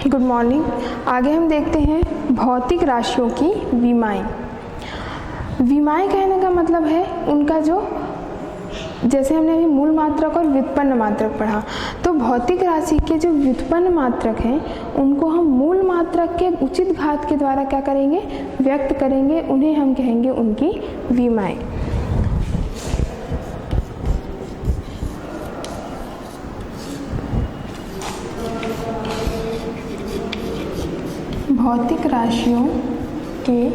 Good morning. आगे हम देखते हैं भौतिक राशियों की विमाएं। विमाएं कहने का मतलब है उनका जो, जैसे हमने अभी मूल मात्रक और व्युत्पन्न मात्रक पढ़ा, तो भौतिक राशि के जो व्युत्पन्न मात्रक हैं उनको हम मूल मात्रक के उचित घात के द्वारा क्या करेंगे, व्यक्त करेंगे। उन्हें हम कहेंगे उनकी विमाएं। भौतिक राशियों के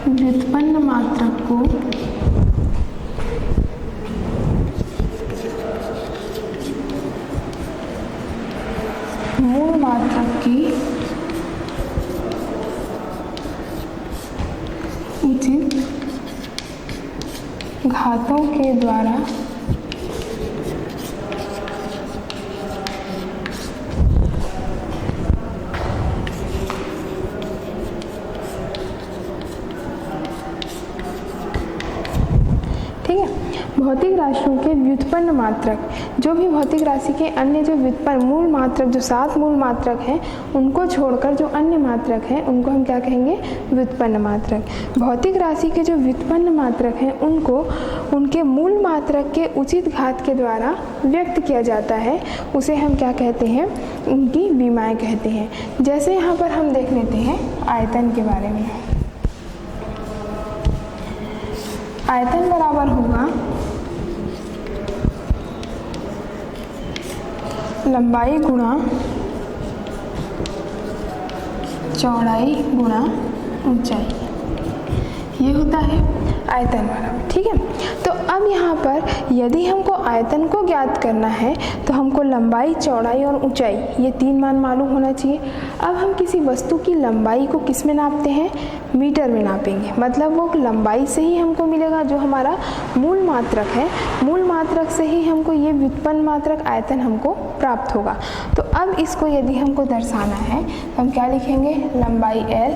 व्युत्पन्न मात्रक को मूल मात्रक की उचित घातों के द्वारा भौतिक राशियों के व्युत्पन्न मात्रक, जो भी भौतिक राशि के अन्य जो व्युत्पन्न मूल मात्रक, जो 7 मूल मात्रक हैं उनको छोड़कर जो अन्य मात्रक हैं उनको हम क्या कहेंगे, व्युत्पन्न मात्रक। भौतिक राशि के जो व्युत्पन्न मात्रक हैं उनको उनके मूल मात्रक के उचित घात के द्वारा व्यक्त किया जाता है, उसे हम क्या कहते हैं, उनकी विमाएं कहते हैं। जैसे यहाँ पर हम देख लेते हैं आयतन के बारे में। आयतन बराबर होगा लंबाई गुणा चौड़ाई गुणा ऊंचाई, ये होता है आयतन बराबर। ठीक है, तो अब यहाँ पर यदि हमको आयतन को ज्ञात करना है तो हमको लंबाई, चौड़ाई और ऊंचाई, ये 3 मान मालूम होना चाहिए। अब हम किसी वस्तु की लंबाई को किस में नापते हैं, मीटर में नापेंगे। मतलब वो लंबाई से ही हमको मिलेगा जो हमारा मूल मात्रक है, मूल मात्रक से ही हमको ये व्युत्पन्न मात्रक आयतन हमको प्राप्त होगा। तो अब इसको यदि हमको दर्शाना है तो हम क्या लिखेंगे, लंबाई L,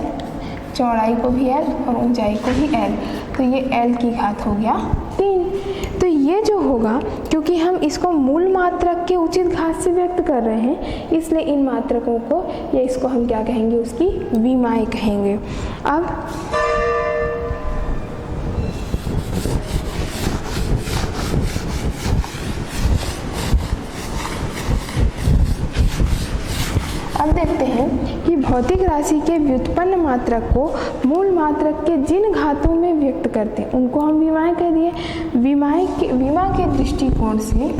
चौड़ाई को भी L और ऊंचाई को भी L, तो ये L की घात हो गया 3। तो ये जो होगा, क्योंकि हम इसको मूल मात्रक के उचित घात से व्यक्त कर रहे हैं, इसलिए इन मात्रकों को या इसको हम क्या कहेंगे, उसकी विमाएं कहेंगे। अब देखते हैं कि भौतिक राशि के व्युत्पन्न मात्रक को मूल मात्रक के जिन घातों में व्यक्त करते हैं उनको हम विमाएं कह दिए। विमा के दृष्टिकोण से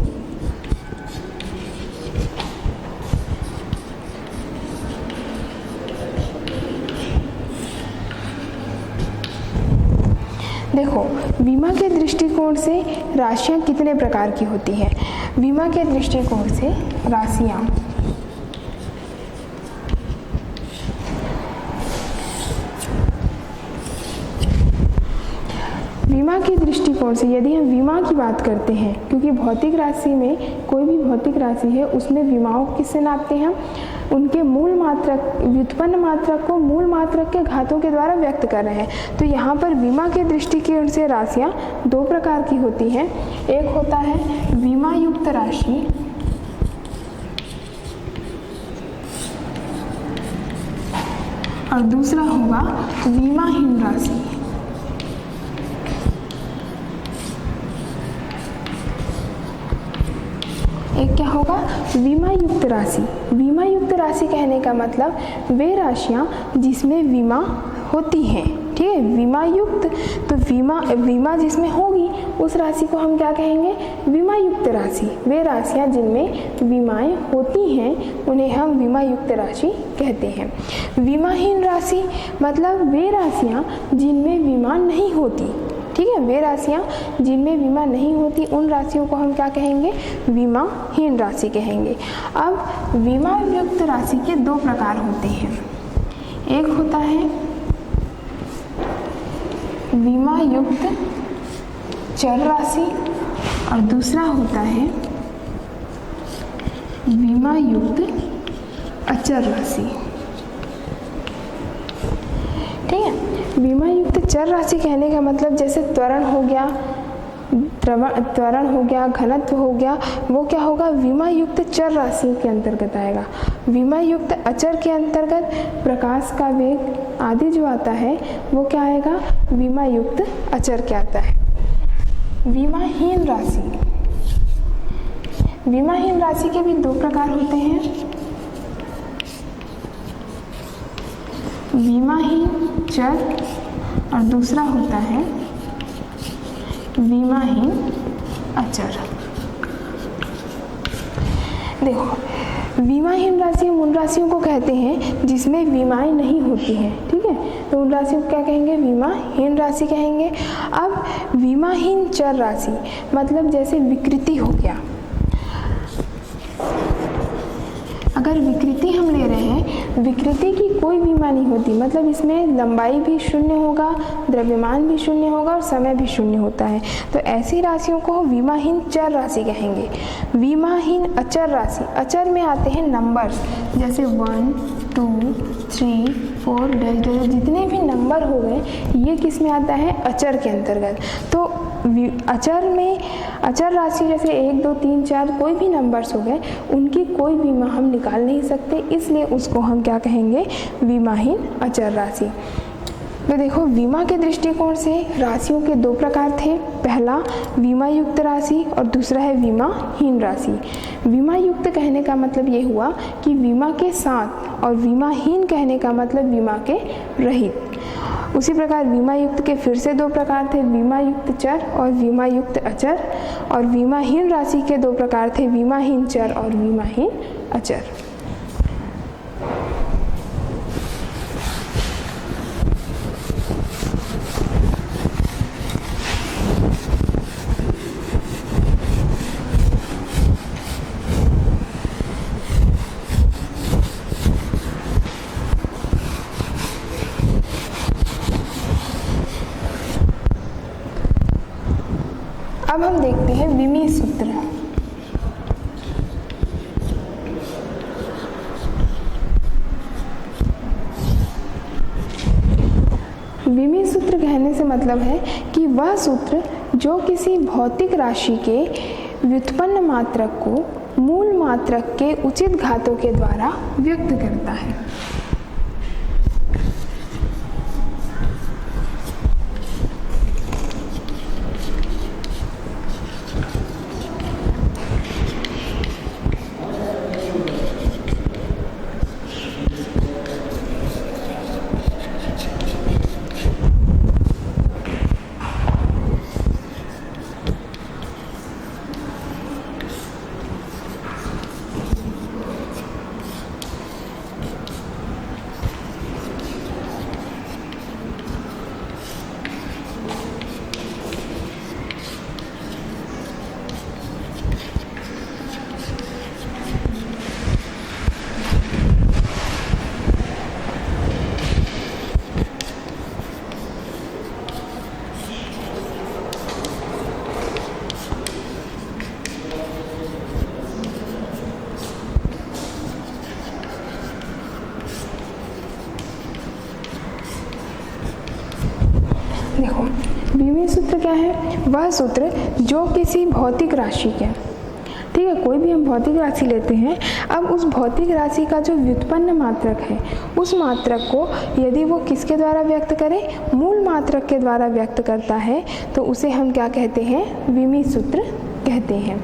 देखो, विमा के दृष्टिकोण से राशियां कितने प्रकार की होती हैं। विमा के दृष्टिकोण से राशियां विमा के दृष्टिकोण से, यदि हम विमा की बात करते हैं, क्योंकि भौतिक राशि में कोई भी भौतिक राशि है उसमें विमाओं किससे नापते हैं हम, उनके मूल मात्रक, व्युत्पन्न मात्रक को मूल मात्रक के घातों के द्वारा व्यक्त कर रहे हैं। तो यहाँ पर विमा के दृष्टिकोण से राशियाँ 2 प्रकार की होती हैं। एक होता है विमा युक्त राशि और दूसरा होगा विमाहीन राशि। एक क्या होगा, विमा युक्त राशि। विमा युक्त राशि कहने का मतलब वे राशियां जिसमें विमा होती हैं। ठीक है, विमा युक्त, तो विमा जिसमें होगी उस राशि को हम क्या कहेंगे, विमा युक्त राशि। वे राशियां जिनमें विमाएं होती हैं उन्हें हम विमा युक्त राशि कहते हैं। विमाहीन राशि मतलब वे राशियां जिनमें विमा नहीं होती। ठीक है, वे राशियां जिनमें विमा नहीं होती उन राशियों को हम क्या कहेंगे, विमाहीन राशि कहेंगे। अब विमा युक्त राशि के 2 प्रकार होते हैं। एक होता है विमा युक्त चर राशि और दूसरा होता है विमा युक्त अचर राशि। ठीक है, बीमा युक्त चर राशि कहने का मतलब जैसे त्वरण हो गया, त्वरण हो गया, घनत्व हो गया, वो क्या होगा, विमा युक्त चर राशियों के अंतर्गत आएगा। विमा युक्त अचर के अंतर्गत प्रकाश का वेग आदि जो आता है वो क्या आएगा, विमा युक्त अचर क्या आता है। विमाहीन राशि, विमाहीन राशि के भी दो प्रकार होते हैं, विमाहीन चर और दूसरा होता है विमाहीन अचर। देखो, विमाहीन राशि हम उन राशियों को कहते हैं जिसमें विमाएं नहीं होती हैं, ठीक है, तो उन राशियों को क्या कहेंगे, विमाहीन राशि कहेंगे। अब विमाहीन चर राशि मतलब जैसे विकृति हो गया, अगर विकृति हम ले रहे हैं, विकृति की कोई विमा नहीं होती, मतलब इसमें लंबाई भी शून्य होगा, द्रव्यमान भी शून्य होगा और समय भी शून्य होता है, तो ऐसी राशियों को विमाहीन चर राशि कहेंगे। विमाहीन अचर राशि, अचर में आते हैं नंबर्स, जैसे 1, 2, 3, 4 डैश जितने भी नंबर हो गए ये किस में आता है, अचर के अंतर्गत। तो अचर में, अचर राशि जैसे 1, 2, 3, 4 कोई भी नंबर्स हो गए, उनकी कोई विमा हम निकाल नहीं सकते, इसलिए उसको हम क्या कहेंगे, विमाहीन अचर राशि। तो देखो, विमा के दृष्टिकोण से राशियों के दो प्रकार थे, पहला विमा युक्त राशि और दूसरा है विमाहीन राशि। विमा युक्त कहने का मतलब ये हुआ कि विमा के साथ, और विमाहीन कहने का मतलब विमा के रहित। उसी प्रकार विमा युक्त के फिर से दो प्रकार थे, विमा युक्त चर और विमा युक्त अचर, और विमाहीन राशि के दो प्रकार थे, विमाहीन चर और विमाहीन अचर। अब हम देखते हैं विमीय सूत्र। विमीय सूत्र कहने से मतलब है कि वह सूत्र जो किसी भौतिक राशि के व्युत्पन्न मात्रक को मूल मात्रक के उचित घातों के द्वारा व्यक्त करता है। देखो, विमीय सूत्र क्या है, वह सूत्र जो किसी भौतिक राशि के, ठीक है, कोई भी हम भौतिक राशि लेते हैं, अब उस भौतिक राशि का जो व्युत्पन्न मात्रक है, उस मात्रक को यदि वो किसके द्वारा व्यक्त करे, मूल मात्रक के द्वारा व्यक्त करता है, तो उसे हम क्या कहते हैं, विमीय सूत्र कहते हैं।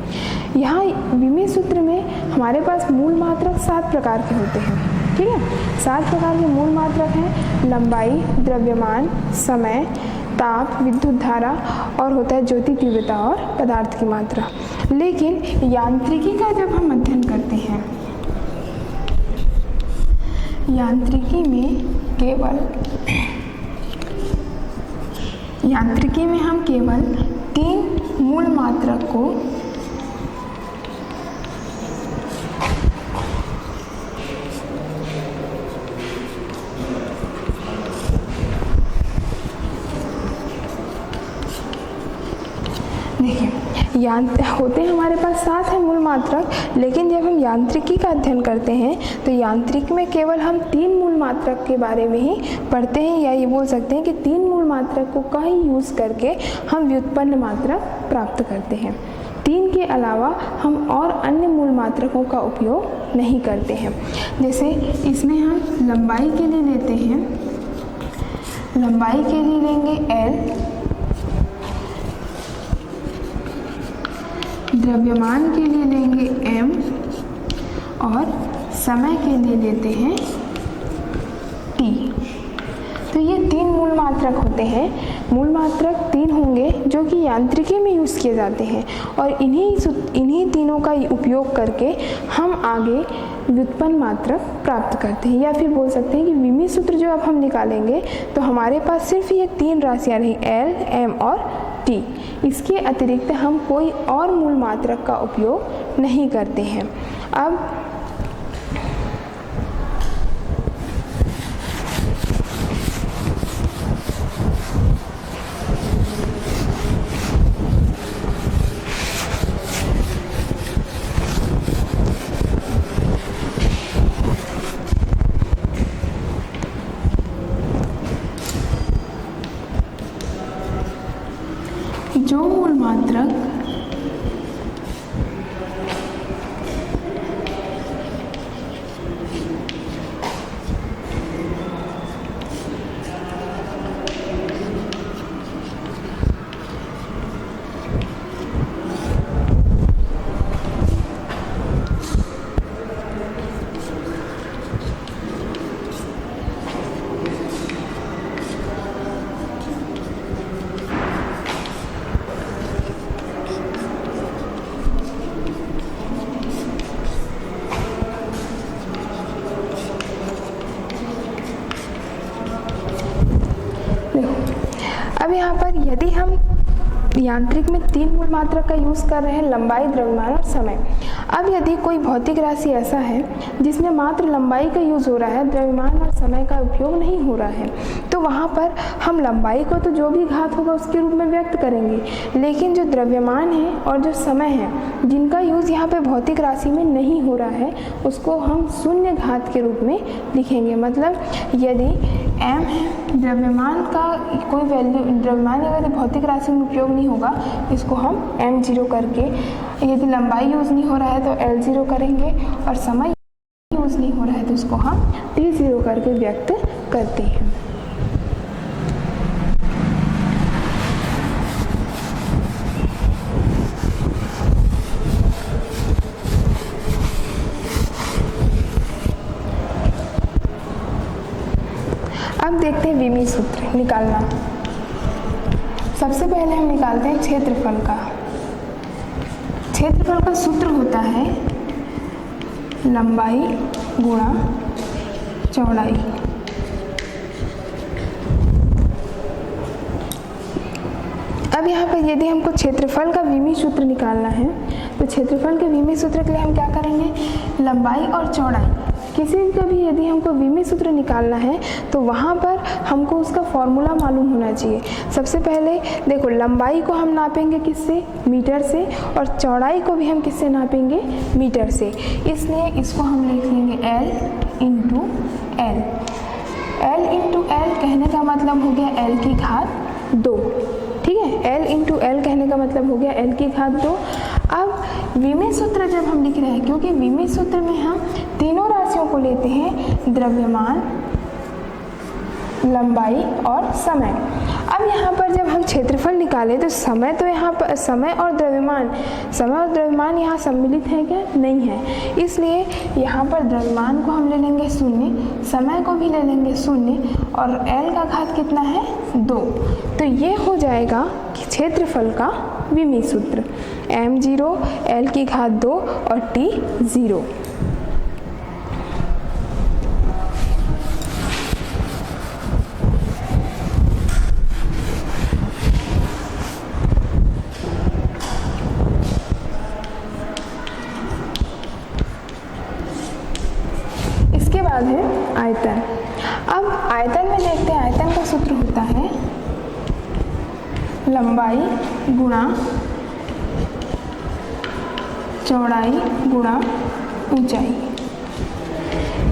यहाँ विमीय सूत्र में हमारे पास मूल मात्रक 7 प्रकार के होते हैं, ठीक है, 7 प्रकार के मूल मात्रक हैं, लंबाई, द्रव्यमान, समय, ताप, विद्युत धारा और होता है ज्योति तीव्रता और पदार्थ की मात्रा। लेकिन यांत्रिकी का जब हम अध्ययन करते हैं, यांत्रिकी में हम केवल 3 मूल मात्रक को देखिए होते हैं हमारे पास 7 है मूल मात्रक, लेकिन जब हम यांत्रिकी का अध्ययन करते हैं तो यांत्रिक में केवल हम 3 मूल मात्रक के बारे में ही पढ़ते हैं, या ये बोल सकते हैं कि 3 मूल मात्रक को का ही यूज़ करके हम व्युत्पन्न मात्रक प्राप्त करते हैं। 3 के अलावा हम और अन्य मूल मात्रकों का उपयोग नहीं करते हैं। जैसे इसमें हम लंबाई के लिए लेते हैं, लंबाई के लिए लेंगे L, द्रव्यमान के लिए लेंगे M और समय के लिए लेते हैं T। तो ये 3 मूल मात्रक होते हैं। मूल मात्रक 3 होंगे जो कि यांत्रिकी में यूज़ किए जाते हैं, और इन्हीं तीनों का उपयोग करके हम आगे व्युत्पन्न मात्रक प्राप्त करते हैं, या फिर बोल सकते हैं कि विमी सूत्र जो अब हम निकालेंगे तो हमारे पास सिर्फ ये 3 राशियाँ रही, L, M और T। इसके अतिरिक्त हम कोई और मूल मात्रक का उपयोग नहीं करते हैं। अब जो मूल मात्रक अब यहाँ पर यदि हम यांत्रिक में 3 मूल मात्रक का यूज़ कर रहे हैं, लंबाई, द्रव्यमान और समय। अब यदि कोई भौतिक राशि ऐसा है जिसमें मात्र लंबाई का यूज़ हो रहा है, द्रव्यमान और समय का उपयोग नहीं हो रहा है, तो वहाँ पर हम लंबाई को तो जो भी घात होगा उसके रूप में व्यक्त करेंगे, लेकिन जो द्रव्यमान है और जो समय है जिनका यूज़ यहाँ पे भौतिक राशि में नहीं हो रहा है, उसको हम शून्य घात के रूप में लिखेंगे। मतलब यदि m है, द्रव्यमान का कोई वैल्यू, द्रव्यमान अगर भौतिक राशि में उपयोग नहीं होगा, इसको हम m0 करके, यदि लंबाई यूज़ नहीं हो रहा है तो L0 करेंगे, और समय यूज़ नहीं हो रहा है तो इसको हम T0 करके व्यक्त करते हैं। अब देखते हैं विमी सूत्र निकालना। सबसे पहले हम निकालते हैं क्षेत्रफल का। क्षेत्रफल का सूत्र होता है लंबाई गुणा चौड़ाई। अब यहाँ पर यदि हमको क्षेत्रफल का विमी सूत्र निकालना है तो क्षेत्रफल के विमी सूत्र के लिए हम क्या करेंगे, लंबाई और चौड़ाई, किसी का भी यदि हमको विमी सूत्र निकालना है तो वहाँ पर हमको उसका फॉर्मूला मालूम होना चाहिए। सबसे पहले देखो, लंबाई को हम नापेंगे किससे, मीटर से, और चौड़ाई को भी हम किससे नापेंगे, मीटर से। इसलिए इसको हम लिख लेंगे L into L। L into L कहने का मतलब हो गया L की घात 2, ठीक है। L इंटू L कहने का मतलब हो गया L की घात 2। अब विमी सूत्र जब हम लिख रहे हैं, क्योंकि विमी सूत्र में हम तीनों राशियों को लेते हैं, द्रव्यमान, लंबाई और समय। अब यहाँ पर जब हम क्षेत्रफल निकालें तो समय तो यहाँ पर समय और द्रव्यमान यहाँ सम्मिलित है क्या, नहीं है। इसलिए यहाँ पर द्रव्यमान को हम ले लेंगे 0, समय को भी ले लेंगे 0, और L का घात कितना है, 2। तो ये हो जाएगा क्षेत्रफल का विमी सूत्र, m0, L की घात 2 और T0। इसके बाद है आयतन। अब आयतन में देखते हैं, आयतन का सूत्र होता है लंबाई गुणा चौड़ाई गुणा ऊंचाई।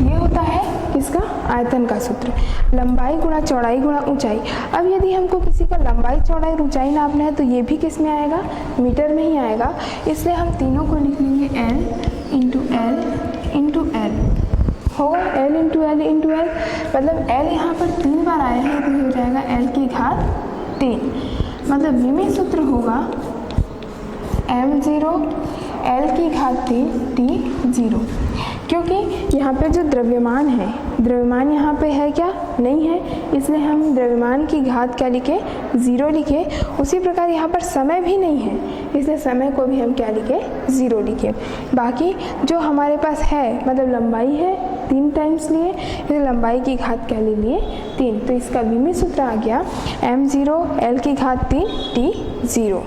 ये होता है किसका? आयतन का सूत्र, लंबाई गुणा चौड़ाई गुणा ऊंचाई। अब यदि हमको किसी का लंबाई चौड़ाई और ऊंचाई नापना है तो ये भी किस में आएगा? मीटर में ही आएगा। इसलिए हम तीनों को लिख लेंगे L इंटू L होगा, L इंटू L मतलब L यहाँ पर 3 बार आया है तो ये हो जाएगा L की घात 3। मतलब विमीय सूत्र होगा m0 L की घात 3 T0। क्योंकि यहाँ पे जो द्रव्यमान है, द्रव्यमान यहाँ पे है क्या? नहीं है, इसलिए हम द्रव्यमान की घात क्या लिखे? 0 लिखे। उसी प्रकार यहाँ पर समय भी नहीं है, इसलिए समय को भी हम क्या लिखे? 0 लिखे। बाकी जो हमारे पास है मतलब लंबाई है 3 टाइम्स लिए, इसलिए लंबाई की घात क्या ले लिए? 3। तो इसका विमीय सूत्र आ गया m0 L की घात 3 T0।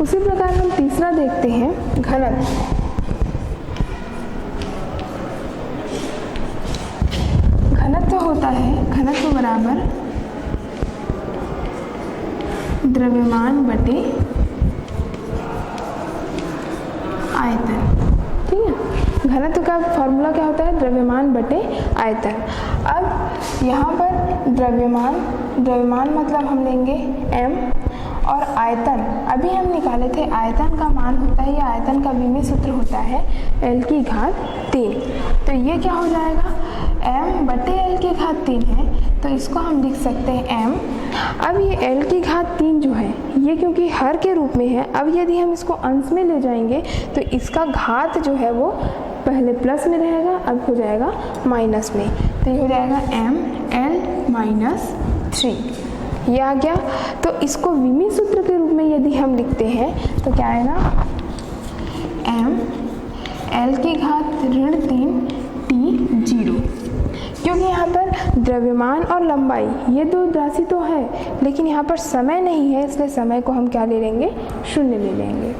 उसी प्रकार हम तीसरा देखते हैं, घनत्व। घनत्व होता है, घनत्व बराबर द्रव्यमान बटे आयतन। ठीक है, घनत्व का फॉर्मूला क्या होता है? द्रव्यमान बटे आयतन। अब यहाँ पर द्रव्यमान मतलब हम लेंगे m और आयतन अभी हम निकाले थे, आयतन का मान होता है या आयतन का विमीय सूत्र होता है L की घात 3। तो ये क्या हो जाएगा? m बटे L की घात 3 है, तो इसको हम लिख सकते हैं m। अब ये L की घात 3 जो है ये क्योंकि हर के रूप में है, अब यदि हम इसको अंश में ले जाएंगे तो इसका घात जो है वो पहले प्लस में रहेगा, अब हो जाएगा माइनस में। तो ये हो जाएगा m L माइनस 3। ये आ गया। तो इसको विमीय सूत्र के रूप में यदि हम लिखते हैं तो क्या आएगा? m L की घात ऋण 3 T0। क्योंकि यहाँ पर द्रव्यमान और लंबाई ये दो राशि तो है, लेकिन यहाँ पर समय नहीं है, इसलिए समय को हम क्या ले लेंगे? 0 ले लेंगे।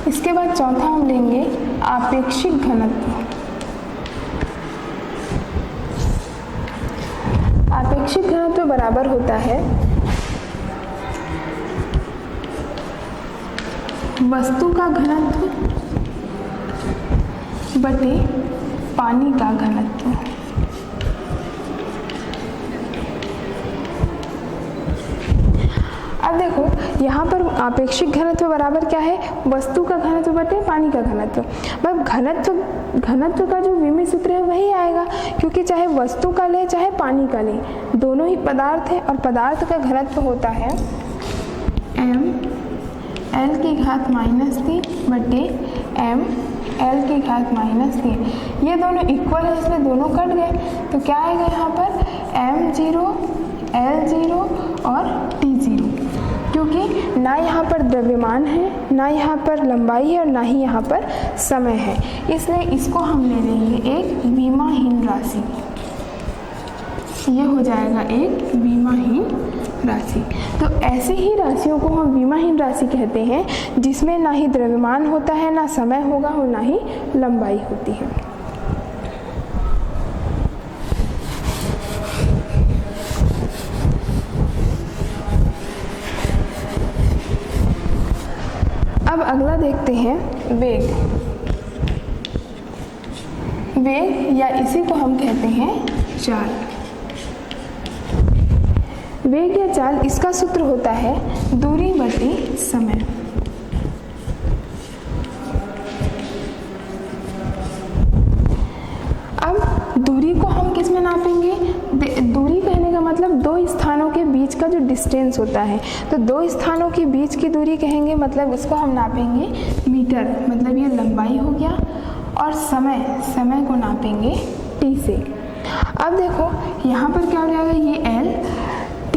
इसके बाद चौथा हम लेंगे आपेक्षिक घनत्व। आपेक्षिक घनत्व बराबर होता है वस्तु का घनत्व बटे पानी का घनत्व। अब देखो यहाँ पर आपेक्षिक घनत्व बराबर क्या है? वस्तु का घनत्व बटे पानी का घनत्व। मतलब घनत्व का जो विमीय सूत्र है वही आएगा, क्योंकि चाहे वस्तु का ले चाहे पानी का ले, दोनों ही पदार्थ है और पदार्थ का घनत्व होता है m L की घात -3 बटे m L की घात -3। ये दोनों इक्वल है इसलिए दोनों कट गए, तो क्या आएगा यहाँ पर? m0 L0 और T0। क्योंकि ना यहाँ पर द्रव्यमान है, ना यहाँ पर लंबाई है और ना ही यहाँ पर समय है, इसलिए इसको हम ले लेंगे एक विमाहीन राशि। ये हो जाएगा एक विमाहीन राशि। तो ऐसे ही राशियों को हम विमाहीन राशि कहते हैं जिसमें ना ही द्रव्यमान होता है, ना समय होगा और ना ही लंबाई होती है। अब अगला देखते हैं वेग। वेग या इसी को हम कहते हैं चाल। वेग या चाल, इसका सूत्र होता है दूरी बटी समय। अब दूरी को हम किस में नापेंगे? दूरी कहने का मतलब दो स्थानों के बीच का जो डिस्टेंस होता है, तो दो स्थानों के बीच की दूरी कहेंगे, मतलब इसको हम नापेंगे मीटर, मतलब ये लंबाई हो गया। और समय को नापेंगे t से। अब देखो यहाँ पर क्या हो जाएगा? ये L,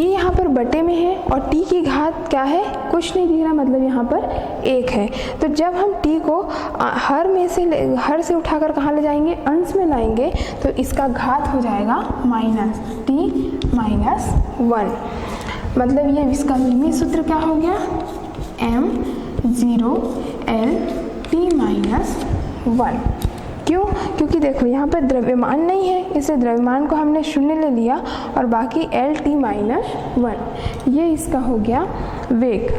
t यहाँ पर बटे में है और t की घात क्या है, कुछ नहीं दिख रहा, मतलब यहाँ पर 1 है। तो जब हम t को हर से उठाकर कहाँ ले जाएंगे, अंश में लाएंगे, तो इसका घात हो जाएगा -t-1। मतलब ये इसका विमीय सूत्र क्या हो गया, m0L t-1। क्यों, क्योंकि देखो यहाँ पर द्रव्यमान नहीं है, इसलिए द्रव्यमान को हमने 0 ले लिया और बाकी L-t-1, ये इसका हो गया वेग।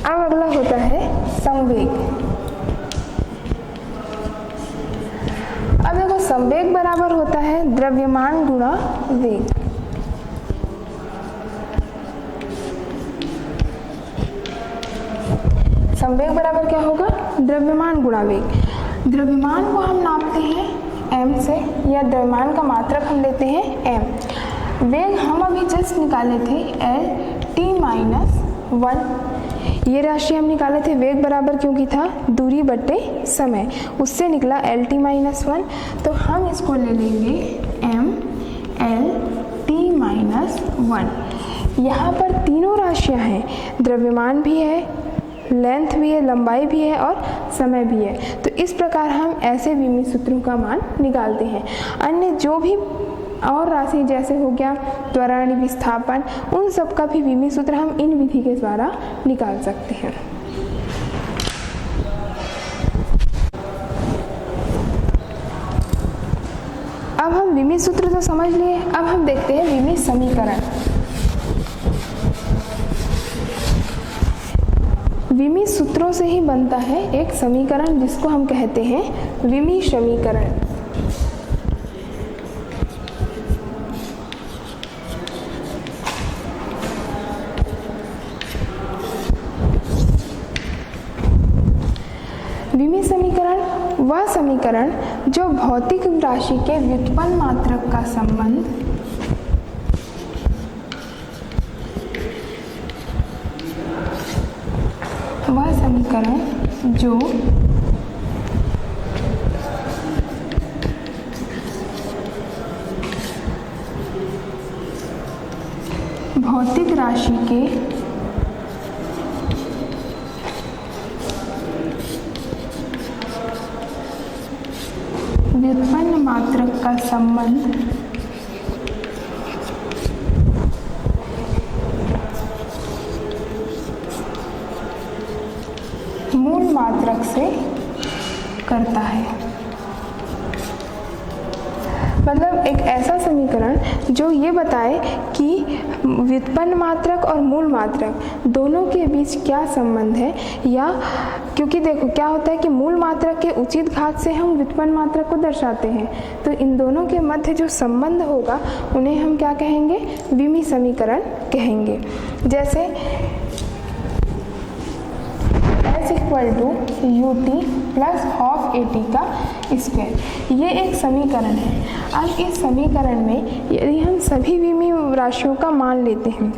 अब अगला होता है संवेग। अब देखो संवेग बराबर होता है द्रव्यमान गुणा वेग। संवेग बराबर क्या होगा, द्रव्यमान गुणा वेग। द्रव्यमान को हम नापते हैं m से, या द्रव्यमान का मात्रक हम लेते हैं m। वेग हम अभी जस्ट निकाले थे L-t-1, ये राशि हम निकाले थे। वेग बराबर क्योंकि था दूरी बटे समय, उससे निकला L-t-1। तो हम इसको ले लेंगे m/L-t-1। यहाँ पर तीनों राशियाँ हैं, द्रव्यमान भी है, लेंथ भी है, लंबाई भी है और समय भी है। तो इस प्रकार हम ऐसे विमीय सूत्रों का मान निकालते हैं। अन्य जो भी और राशि जैसे हो गया त्वरण, विस्थापन, उन सब का भी विमीय सूत्र हम इन विधि के द्वारा निकाल सकते हैं। अब हम विमीय सूत्र तो समझ लिए, अब हम देखते हैं विमीय समीकरण। विमीय सूत्रों से ही बनता है एक समीकरण जिसको हम कहते हैं विमीय समीकरण। विमीय समीकरण वह समीकरण जो भौतिक राशि के व्युत्पन्न मात्रक का संबंध भौतिक राशि के व्युत्पन्न मात्रक का संबंध मूल मात्रक से करता है। मतलब एक ऐसा समीकरण जो ये बताए कि व्युत्पन्न मात्रक और मूल मात्रक दोनों के बीच क्या संबंध है, या क्योंकि देखो क्या होता है कि मूल मात्रक के उचित घात से हम व्युत्पन्न मात्रक को दर्शाते हैं, तो इन दोनों के मध्य जो संबंध होगा उन्हें हम क्या कहेंगे, विमीय समीकरण कहेंगे। जैसे S = ut plus half at का स्क्वायर, ये एक समीकरण है। अब इस समीकरण में यदि हम सभी विमीय राशियों का मान लेते हैं,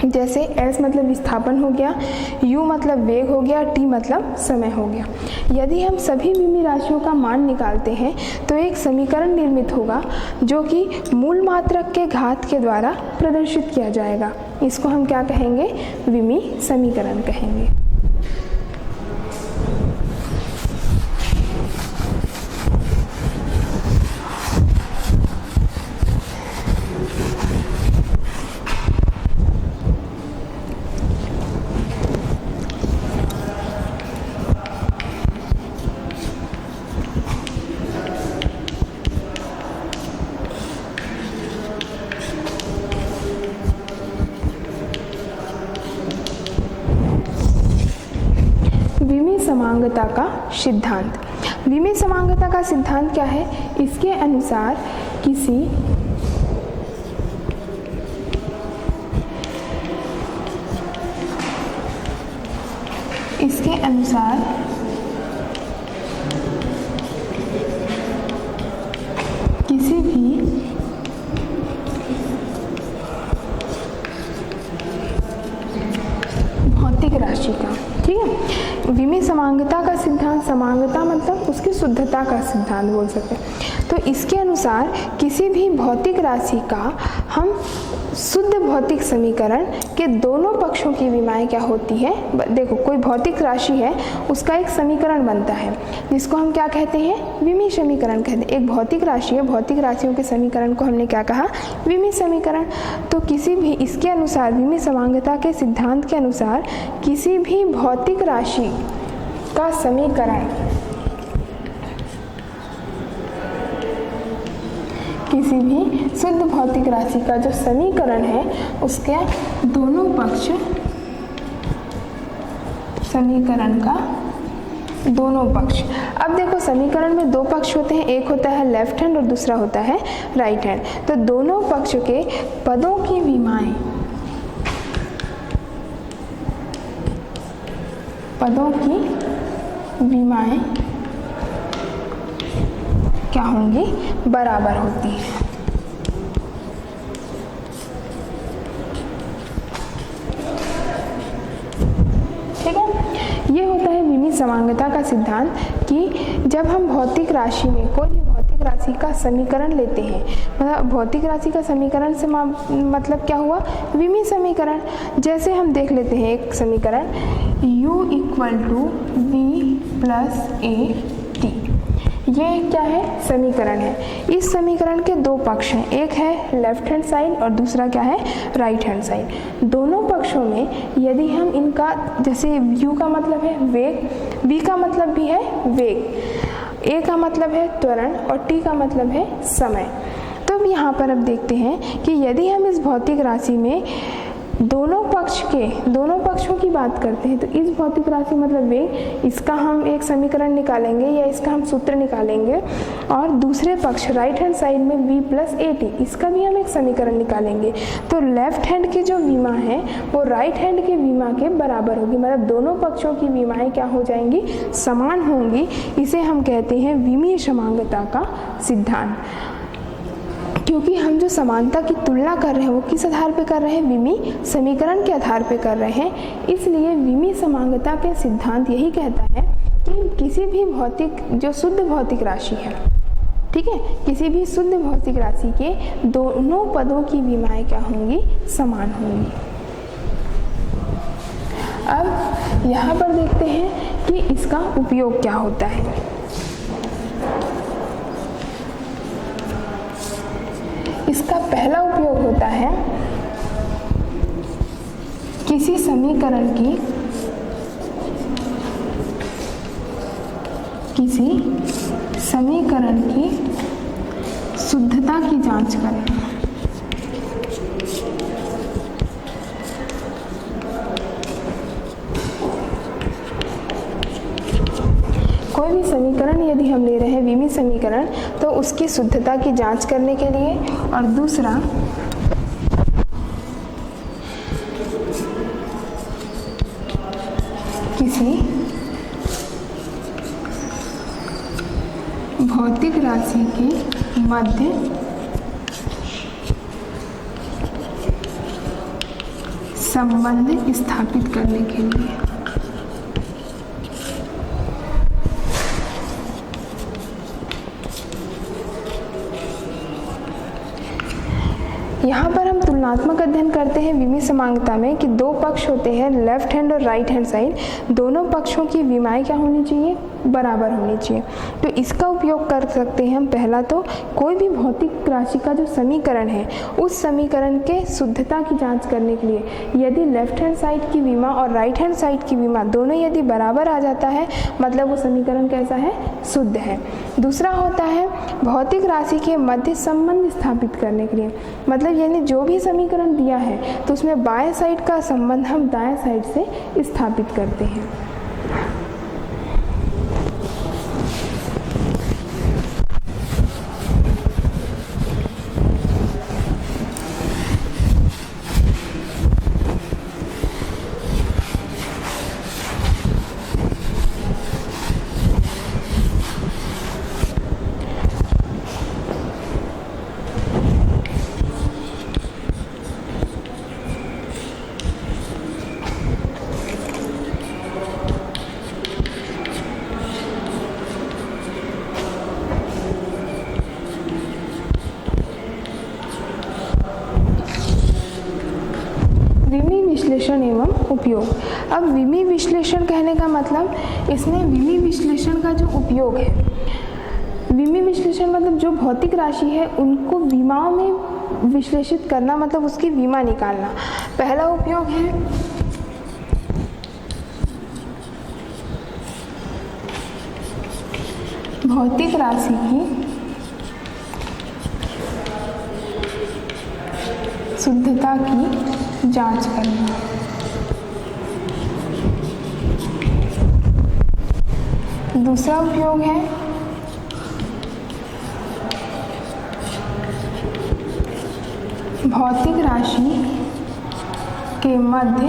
जैसे S मतलब विस्थापन हो गया, U मतलब वेग हो गया, T मतलब समय हो गया, यदि हम सभी विमीय राशियों का मान निकालते हैं तो एक समीकरण निर्मित होगा जो कि मूल मात्रक के घात के द्वारा प्रदर्शित किया जाएगा। इसको हम क्या कहेंगे, विमीय समीकरण कहेंगे। विमीय समांगता का सिद्धांत। विमीय समांगता का सिद्धांत क्या है, इसके अनुसार किसी भी भौतिक राशि का, ठीक है, विमी समांगता का सिद्धांत, समांगता मतलब उसकी शुद्धता का सिद्धांत बोल सकते हैं। तो इसके अनुसार किसी भी भौतिक राशि का हम शुद्ध भौतिक समीकरण के दोनों पक्षों की विमाएं क्या होती है। देखो कोई भौतिक राशि है उसका एक समीकरण बनता है जिसको हम क्या कहते हैं, विमी समीकरण कहते हैं। एक भौतिक राशि है, भौतिक राशियों के समीकरण को हमने क्या कहा, विमी समीकरण। तो किसी भी इसके अनुसार विमी समांगता के सिद्धांत के अनुसार किसी भी भौतिक राशि का समीकरण, किसी भी शुद्ध भौतिक राशि का जो समीकरण है उसके दोनों पक्ष, समीकरण का दोनों पक्ष। अब देखो समीकरण में दो पक्ष होते हैं, एक होता है लेफ्ट हैंड और दूसरा होता है राइट हैंड। तो दोनों पक्ष के पदों की विमाएं, पदों की विमाएं क्या होंगी, बराबर होती है। ठीक है, ये होता है विमी समांगता का सिद्धांत कि जब हम भौतिक राशि में कोई भी भौतिक राशि का समीकरण लेते हैं, मतलब भौतिक राशि का समीकरण से मतलब क्या हुआ, विमी समीकरण। जैसे हम देख लेते हैं एक समीकरण u = v + a t, ये क्या है, समीकरण है। इस समीकरण के दो पक्ष हैं, एक है लेफ्ट हैंड साइड और दूसरा क्या है, राइट हैंड साइड। दोनों पक्षों में यदि हम इनका, जैसे u का मतलब है वेग, v का मतलब भी है वेग, a का मतलब है त्वरण और t का मतलब है समय। तो अब यहाँ पर अब देखते हैं कि यदि हम इस भौतिक राशि में दोनों पक्षों की बात करते हैं, तो इस भौतिक राशि मतलब वेग, इसका हम एक समीकरण निकालेंगे या इसका हम सूत्र निकालेंगे, और दूसरे पक्ष राइट हैंड साइड में v + at, इसका भी हम एक समीकरण निकालेंगे। तो लेफ्ट हैंड की जो विमा है वो राइट हैंड की विमा के बराबर होगी, मतलब दोनों पक्षों की विमाएं क्या हो जाएंगी, समान होंगी। इसे हम कहते हैं विमीय समांगता का सिद्धांत। क्योंकि हम जो समानता की तुलना कर रहे हैं वो किस आधार पे कर रहे हैं, विमी समीकरण के आधार पे कर रहे हैं। इसलिए विमी समांगता के सिद्धांत यही कहता है कि किसी भी भौतिक, जो शुद्ध भौतिक राशि है, ठीक है, किसी भी शुद्ध भौतिक राशि के दोनों पदों की विमाएं क्या होंगी, समान होंगी। अब यहाँ पर देखते हैं कि इसका उपयोग क्या होता है। इसका पहला उपयोग होता है किसी समीकरण की, शुद्धता की जांच करना। कोई भी समीकरण यदि हम ले रहे हैं विमी समीकरण, तो उसकी शुद्धता की जांच करने के लिए, और दूसरा किसी भौतिक राशि के मध्य संबंध स्थापित करने के लिए। यहाँ पर हम तुलनात्मक अध्ययन करते हैं विमी समांगता में कि दो पक्ष होते हैं लेफ्ट हैंड और राइट हैंड साइड, दोनों पक्षों की विमाएं क्या होनी चाहिए, बराबर होनी चाहिए। तो इसका उपयोग कर सकते हैं हम। पहला तो कोई भी भौतिक राशि का जो समीकरण है उस समीकरण के शुद्धता की जांच करने के लिए यदि लेफ्ट हैंड साइड की विमा और राइट हैंड साइड की विमा दोनों यदि बराबर आ जाता है, मतलब वो समीकरण कैसा है, शुद्ध है। दूसरा होता है भौतिक राशि के मध्य संबंध स्थापित करने के लिए, मतलब यानी जो भी समीकरण दिया है तो उसमें बाएं साइड का संबंध हम दाएं साइड से स्थापित करते हैं। विश्लेषण एवं उपयोग। अब विमी विश्लेषण कहने का मतलब, इसमें विमी विश्लेषण का जो उपयोग है, विमी विश्लेषण मतलब जो भौतिक राशि है उनको विमाओं में विश्लेषित करना, मतलब उसकी विमा निकालना। पहला उपयोग है भौतिक राशि की शुद्धता की जांच करना। दूसरा उपयोग है भौतिक राशि के मध्य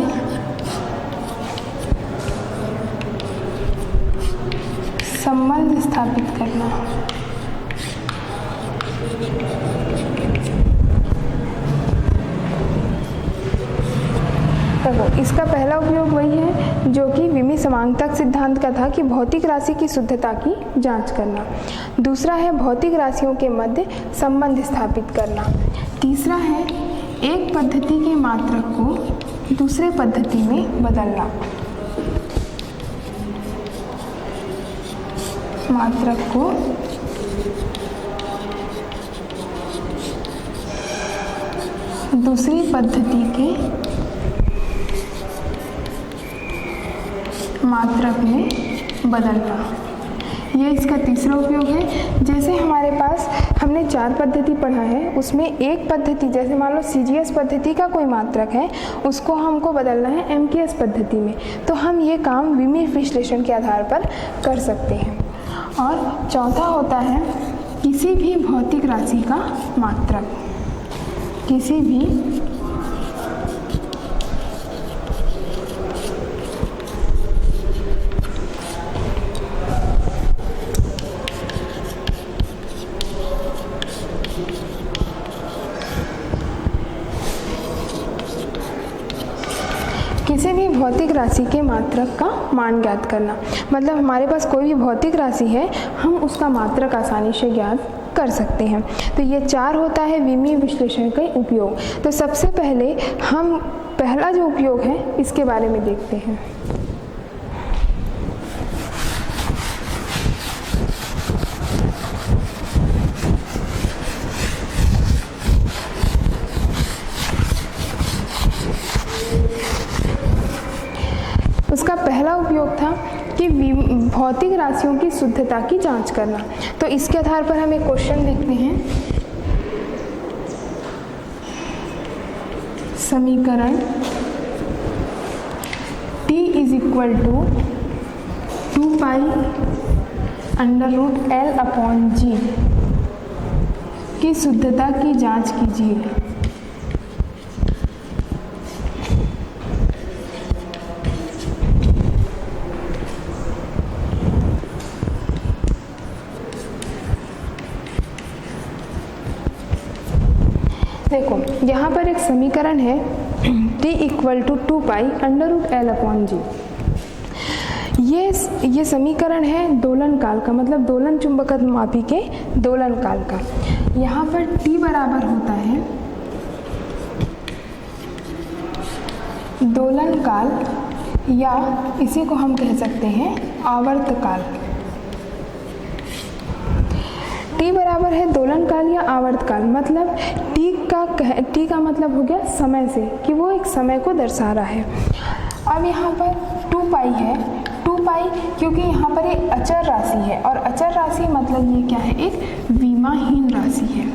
संबंध स्थापित करना। देखो, इसका पहला उपयोग वही है जो कि विमी समांगतक सिद्धांत का था कि भौतिक राशि की शुद्धता की जांच करना। दूसरा है भौतिक राशियों के मध्य संबंध स्थापित करना। तीसरा है एक पद्धति के मात्रक को दूसरे पद्धति में बदलना। मात्रक को दूसरी पद्धति के मात्रक में बदलना। ये इसका तीसरा उपयोग है। जैसे हमारे पास हमने 4 पद्धति पढ़ा है, उसमें एक पद्धति, जैसे मान लो CGS पद्धति का कोई मात्रक है, उसको हमको बदलना है MKS पद्धति में, तो हम ये काम विमी विश्लेषण के आधार पर कर सकते हैं। और चौथा होता है किसी भी भौतिक राशि का मात्रक। किसी भी भौतिक राशि के मात्रक का मान ज्ञात करना। मतलब हमारे पास कोई भी भौतिक राशि है, हम उसका मात्रक आसानी से ज्ञात कर सकते हैं। तो ये 4 होता है विमी विश्लेषण का उपयोग। तो सबसे पहले हम पहला जो उपयोग है इसके बारे में देखते हैं। उसका पहला उपयोग था कि भौतिक राशियों की शुद्धता की जांच करना। तो इसके आधार पर हम एक क्वेश्चन देखते हैं। समीकरण T = 2π√L/G की शुद्धता की जांच कीजिए। देखो, यहाँ पर एक समीकरण है T = 2π√L/G। ये समीकरण है दोलन काल का, मतलब दोलन चुंबकत्वमापी के दोलन काल का। यहाँ पर T बराबर होता है दोलन काल, या इसी को हम कह सकते हैं आवर्त काल। T बराबर है दोलन काल या आवर्त काल। मतलब T का मतलब हो गया समय से, कि वो एक समय को दर्शा रहा है। अब यहाँ पर 2π है, 2π क्योंकि यहाँ पर एक अचर राशि है, और अचर राशि मतलब ये क्या है, एक विमाहीन राशि है।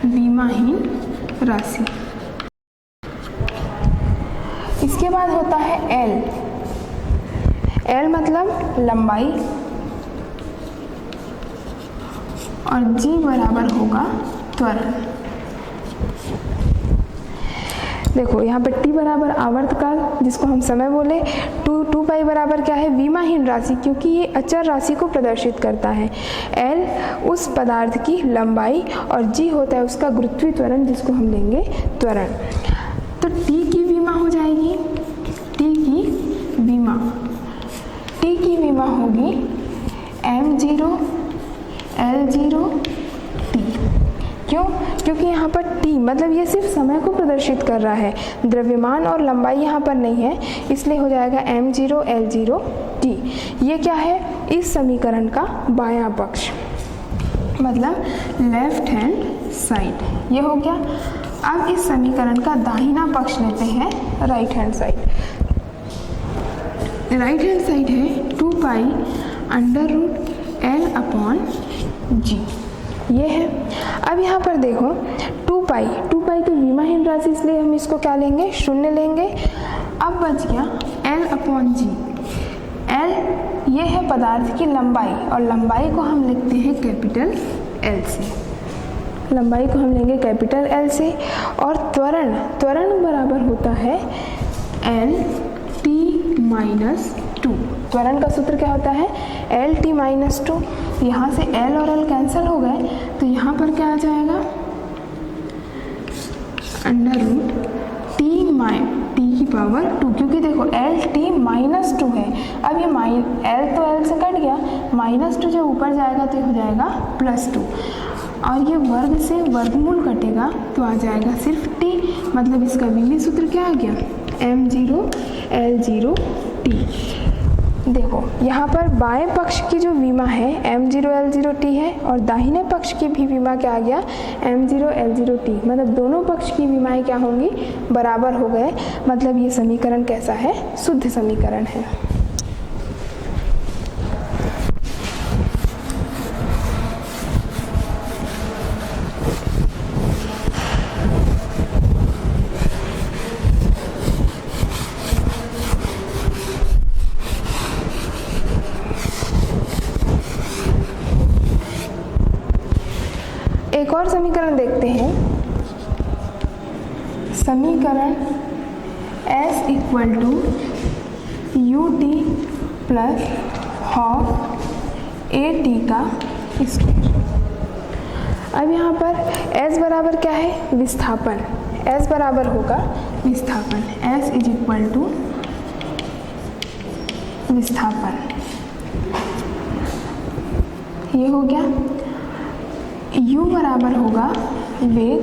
विमाहीन राशि। इसके बाद होता है L। L मतलब लंबाई, और G बराबर होगा त्वरण। देखो, यहाँ पर T बराबर आवर्तकाल, जिसको हम समय बोले। 2π बराबर क्या है, विमाहीन राशि, क्योंकि ये अचर राशि को प्रदर्शित करता है। L उस पदार्थ की लंबाई, और G होता है उसका गुरुत्वीय त्वरण, जिसको हम लेंगे त्वरण। तो T की विमा हो जाएगी, T की विमा होगी m0 L0 T, क्यों? क्योंकि यहाँ पर t मतलब ये सिर्फ समय को प्रदर्शित कर रहा है, द्रव्यमान और लंबाई यहाँ पर नहीं है, इसलिए हो जाएगा m0 L0 t। ये क्या है? इस समीकरण का बायां पक्ष, मतलब लेफ्ट हैंड साइड। ये हो गया। अब इस समीकरण का दाहिना पक्ष लेते हैं, right hand side. Right hand side है 2 पाई अंडर रूट L/g। ये है। अब यहाँ पर देखो 2 पाई तो विमाहीन राशि, इसलिए हम इसको क्या लेंगे? शून्य लेंगे। अब बच गया L/g। L ये है पदार्थ की लंबाई, और लंबाई को हम लिखते हैं कैपिटल L से। लंबाई को हम लेंगे कैपिटल L से। और त्वरण बराबर होता है L/t-2। त्वरण का सूत्र क्या होता है? L/t-2। यहाँ से L और L कैंसिल हो गए, तो यहाँ पर क्या आ जाएगा? अंडर रूट t⁻2, क्योंकि देखो L/t-2 है। अब ये L तो L से कट गया, -2 जब ऊपर जाएगा तो ये हो जाएगा +2, और ये वर्ग से वर्गमूल कटेगा तो आ जाएगा सिर्फ t, मतलब इसका विमीय सूत्र क्या आ गया? m0 L0 t। देखो यहाँ पर बाएं पक्ष की जो विमा है m0 L0 t है, और दाहिने पक्ष की भी विमा क्या आ गया? m0 L0 t। मतलब दोनों पक्ष की विमाएं क्या होंगी? बराबर हो गए। मतलब ये समीकरण कैसा है? शुद्ध समीकरण है। एक और समीकरण देखते हैं। समीकरण S = ut + हाफ at का स्क्वायर। अब यहाँ पर S बराबर क्या है? विस्थापन। S बराबर होगा विस्थापन। S = विस्थापन। ये हो गया। u बराबर होगा वेग,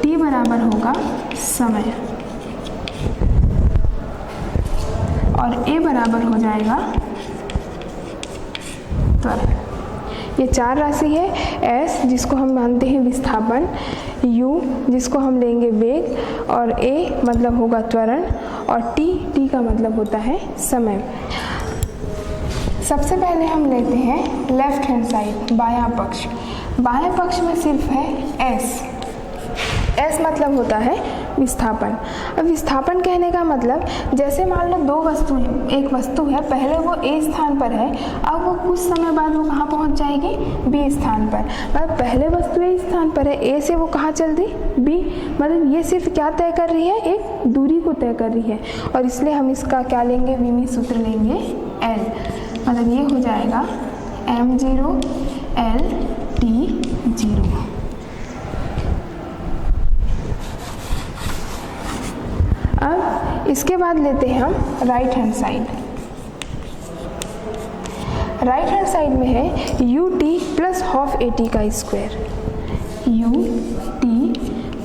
t बराबर होगा समय, और a बराबर हो जाएगा त्वरण। ये चार राशि है। s जिसको हम मानते हैं विस्थापन, u जिसको हम लेंगे वेग, और a मतलब होगा त्वरण, और t का मतलब होता है समय। सबसे पहले हम लेते हैं लेफ्ट हैंड साइड, बायां पक्ष। बाएं पक्ष में सिर्फ है s मतलब होता है विस्थापन। अब विस्थापन कहने का मतलब, जैसे मान लो दो वस्तु है, एक वस्तु है, पहले वो a स्थान पर है, अब वो कुछ समय बाद वो कहाँ पहुँच जाएगी? b स्थान पर। मतलब पहले वस्तु a स्थान पर है, a से वो कहाँ चल दी? b। मतलब ये सिर्फ क्या तय कर रही है? एक दूरी को तय कर रही है, और इसलिए हम इसका क्या लेंगे? विमीय सूत्र लेंगे L। मतलब ये हो जाएगा m0 L/t0। अब इसके बाद लेते हैं हम right hand side. Right hand side में है ut + हाफ at का स्क्वायर। ut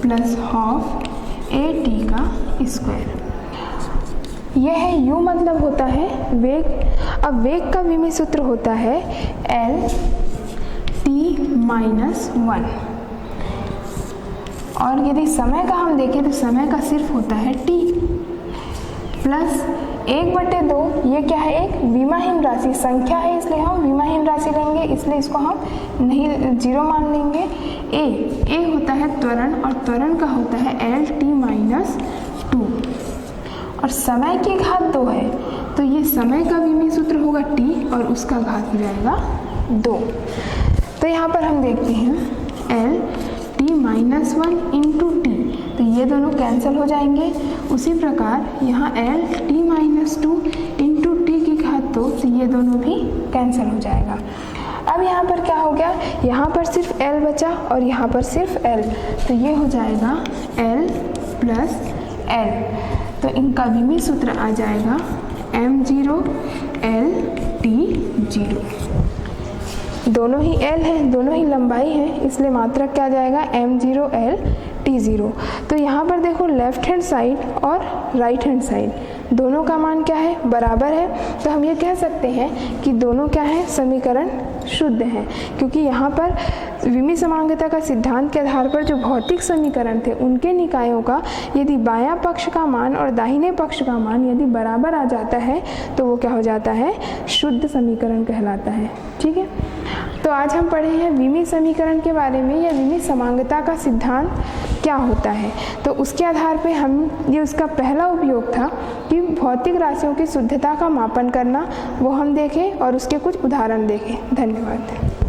+ हाफ at का स्क्वायर। यह है u मतलब होता है वेग। अब वेग का विमीय सूत्र होता है L/t-1, और यदि समय का हम देखें तो समय का सिर्फ होता है t प्लस 1/2। ये क्या है? एक विमाहीन राशि, संख्या है, इसलिए हम विमाहीन राशि लेंगे, इसलिए इसको हम नहीं 0 मान लेंगे। a होता है त्वरण, और त्वरण का होता है L/t-2, और समय की घात 2 है, तो ये समय का विमीय सूत्र होगा t, और उसका घात हो जाएगा 2। तो यहाँ पर हम देखते हैं L/t-1 × t, तो ये दोनों कैंसिल हो जाएंगे। उसी प्रकार यहाँ L/t-2 × t की घात 2, तो ये दोनों भी कैंसिल हो जाएगा। अब यहाँ पर क्या हो गया? यहाँ पर सिर्फ L बचा, और यहाँ पर सिर्फ L, तो ये हो जाएगा L + L। तो इनका विमीय सूत्र आ जाएगा m0 L/t0। दोनों ही L है, दोनों ही लंबाई है, इसलिए मात्रक क्या आ जाएगा m0 L T0। तो यहाँ पर देखो लेफ्ट हैंड साइड और राइट हैंड साइड दोनों का मान क्या है, बराबर है। तो हम ये कह सकते हैं कि दोनों क्या है, समीकरण शुद्ध हैं, क्योंकि यहाँ पर विमीय समांगता का सिद्धांत के आधार पर जो भौतिक समीकरण थे उनके निकायों का यदि बायां पक्ष का मान और दाहिने पक्ष का मान यदि बराबर आ जाता है तो वो क्या हो जाता है, शुद्ध समीकरण कहलाता है। ठीक है, तो आज हम पढ़े हैं विमीय समीकरण के बारे में, या विमीय समांगता का सिद्धांत क्या होता है। तो उसके आधार पे हम ये उसका पहला उपयोग था कि भौतिक राशियों की शुद्धता का मापन करना, वो हम देखें और उसके कुछ उदाहरण देखें। धन्यवाद।